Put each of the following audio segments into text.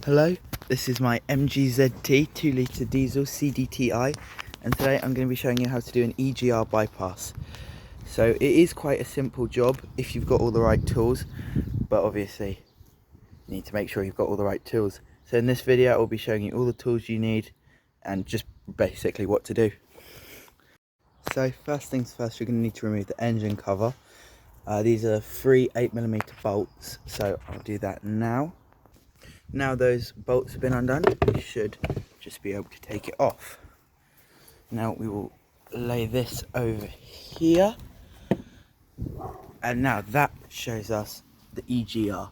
Hello, this is my MGZT 2 litre diesel CDTI, and today I'm going to be showing you how to do an EGR bypass. So it is quite a simple job if you've got all the right tools, but obviously you need to make sure you've got all the right tools. So in this video I'll be showing you all the tools you need and just basically what to do. So first things first, you're going to need to remove the engine cover. These are 3 8mm bolts, so I'll do that now. Now those bolts have been undone, you should just be able to take it off. Now we will lay this over here, and now that shows us the EGR.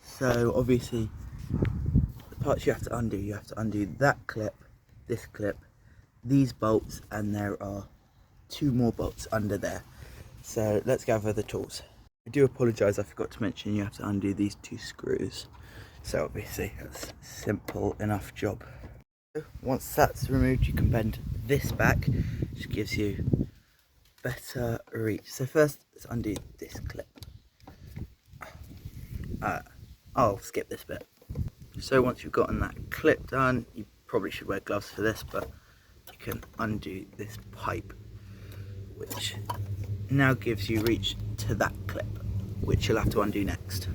So obviously the parts you have to undo that clip, this clip, these bolts, and there are 2 more bolts under there. So let's gather the tools. I do apologise, I forgot to mention you have to undo these 2 screws. So obviously that's a simple enough job. Once that's removed, you can bend this back, which gives you better reach. So first let's undo this clip. I'll skip this bit. So once you've gotten that clip done, you probably should wear gloves for this, but you can undo this pipe, which now gives you reach to that clip, which you'll have to undo next.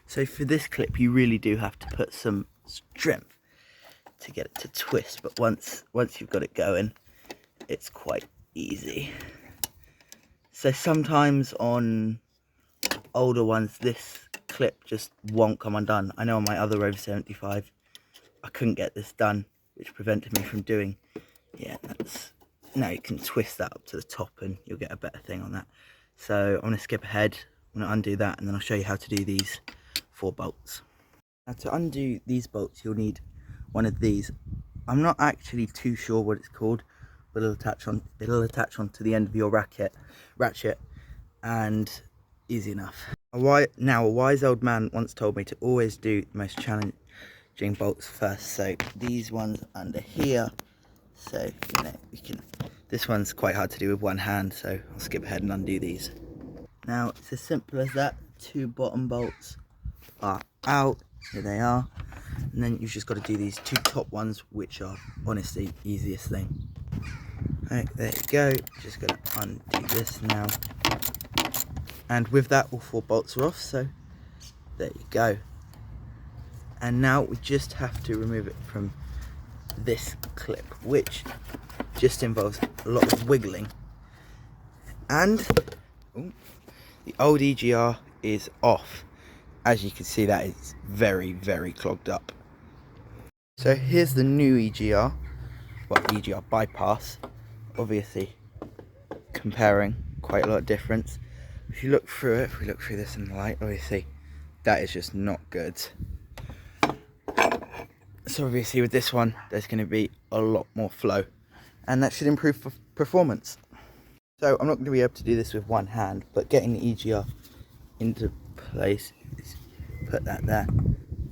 So for this clip you really do have to put some strength to get it to twist, but once you've got it going, it's quite easy. So sometimes on older ones this clip just won't come undone. I know on my other Rover 75 I couldn't get this done, which prevented me from doing, now you can twist that up to the top and you'll get a better thing on that. So I'm going to skip ahead, I'm going to undo that, and then I'll show you how to do these 4 bolts. Now to undo these bolts you'll need one of these. I'm not actually too sure what it's called, but it'll attach onto the end of your ratchet, and easy enough. Now a wise old man once told me to always do the most challenging bolts first. So these ones under here, so this one's quite hard to do with one hand, so I'll skip ahead and undo these. Now it's as simple as that. 2 bottom bolts are out, here they are, and then you've just got to do these 2 top ones, which are honestly easiest thing. Right, there you go, just going to undo this now, and with that all 4 bolts are off, so there you go. And now we just have to remove it from this clip, which just involves a lot of wiggling, and the old EGR is off. As you can see, that is very, very clogged up. So here's the new EGR, well, EGR bypass. Obviously comparing, quite a lot of difference. If you look through it, if we look through this in the light, obviously that is just not good. So obviously with this one there's going to be a lot more flow, and that should improve performance. So I'm not going to be able to do this with one hand, but getting the EGR into place is put that there,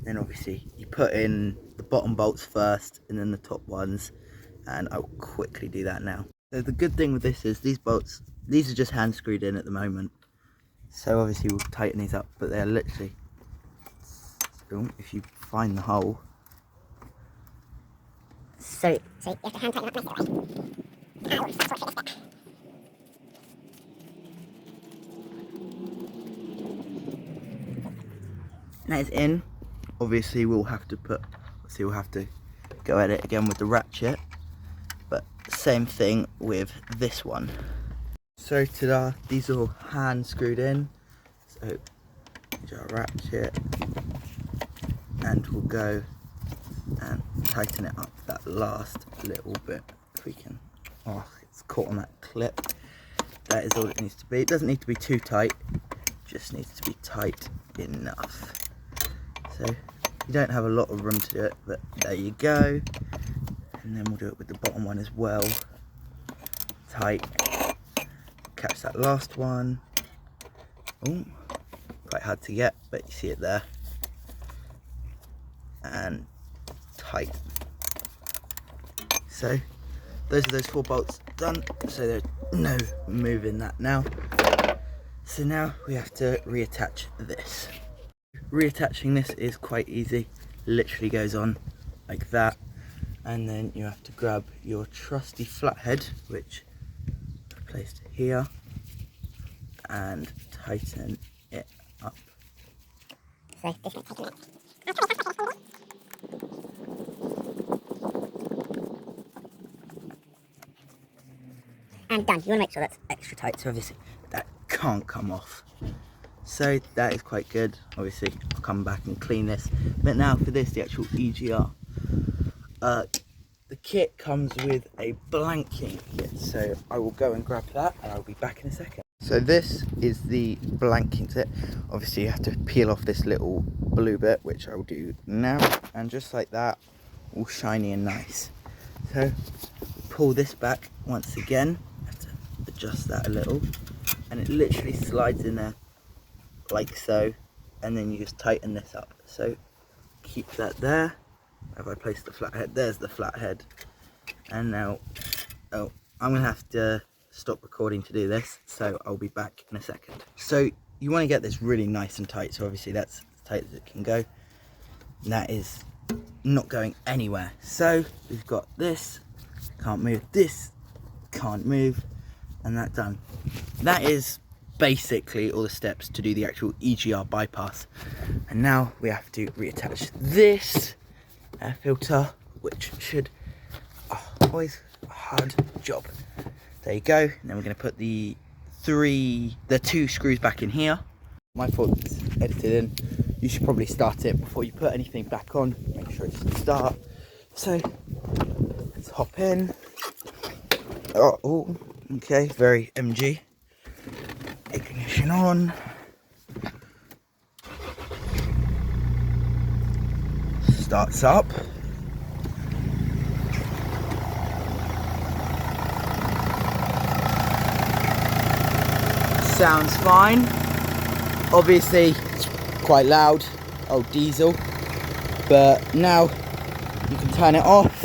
then obviously you put in the bottom bolts first and then the top ones, and I'll quickly do that now. So the good thing with this is these bolts, these are just hand screwed in at the moment, so obviously we'll tighten these up, but they're literally, if you find the hole, so you have to hand tighten up manually. Now it's in. Obviously we'll have to go at it again with the ratchet, but same thing with this one. So ta-da, these are all hand screwed in, so here's our ratchet, and we'll go and tighten it up that last little bit if we can. Oh, it's caught on that clip. That is all it needs to be. It doesn't need to be too tight, just needs to be tight enough. So you don't have a lot of room to do it, but there you go. And then we'll do it with the bottom one as well. Tight. Catch that last one. Oh, quite hard to get, but you see it there. And tight. So those are those 4 bolts done, so there's no moving that now. So now we have to reattach this. Reattaching this is quite easy. literally goes on like that, and then you have to grab your trusty flathead, which I've placed here, and tighten it up. So this might take a minute. And done. You want to make sure that's Extra tight, so obviously that can't come off. So that is quite good. Obviously I'll come back and clean this. But now for this, the actual EGR. The kit comes with a blanking kit, so I will go and grab that and I'll be back in a second. So this is the blanking kit. Obviously you have to peel off this little blue bit, which I will do now, and just like that, all shiny and nice. So pull this back once again, have to adjust that a little, and it literally slides in there like so, and then you just tighten this up. So keep that there. Have I placed the flathead? There's the flathead. And now, oh, I'm gonna have to stop recording to do this, so I'll be back in a second. So you want to get this really nice and tight, so obviously that's as tight as it can go, and that is not going anywhere. So we've got this, can't move, this can't move, and that done. That is basically all the steps to do the actual EGR bypass. And now we have to reattach this air filter, which should always a hard job. There you go. And then we're going to put the two screws back in here. My fault, it's edited in. You should probably start it before you put anything back on. Make sure it's start. So let's hop in. Oh, okay, very MG. Ignition on. Starts up. Sounds fine. Obviously it's quite loud, old diesel, but now you can turn it off.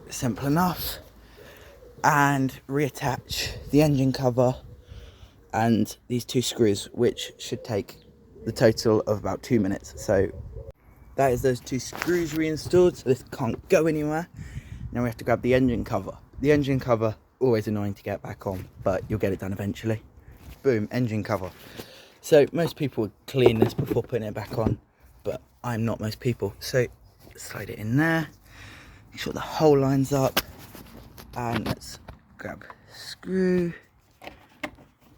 Simple enough. And reattach the engine cover and these two screws, which should take the total of about 2 minutes. So that is those two screws reinstalled, so this can't go anywhere. Now we have to grab the engine cover. The engine cover, always annoying to get back on, but you'll get it done eventually. Boom, engine cover. So most people would clean this before putting it back on, but I'm not most people. So slide it in there, make sure the hole lines up, and let's grab a screw,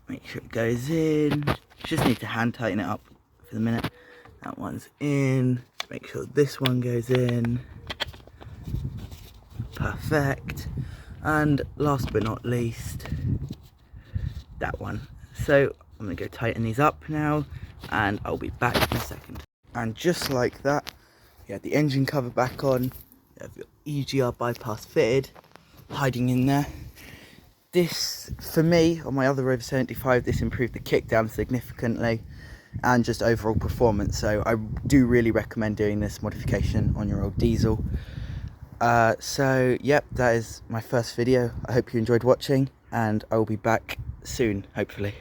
make sure it goes in. Just need to hand tighten it up for the minute. That one's in, make sure this one goes in. Perfect. And last but not least, that one. So I'm gonna go tighten these up now, and I'll be back in a second. And just like that, you have the engine cover back on, you have your EGR bypass fitted, hiding in there. This, for me, on my other Rover 75, this improved the kickdown significantly and just overall performance. So I do really recommend doing this modification on your old diesel. So yep, that is my first video. I hope you enjoyed watching, and I will be back soon, hopefully.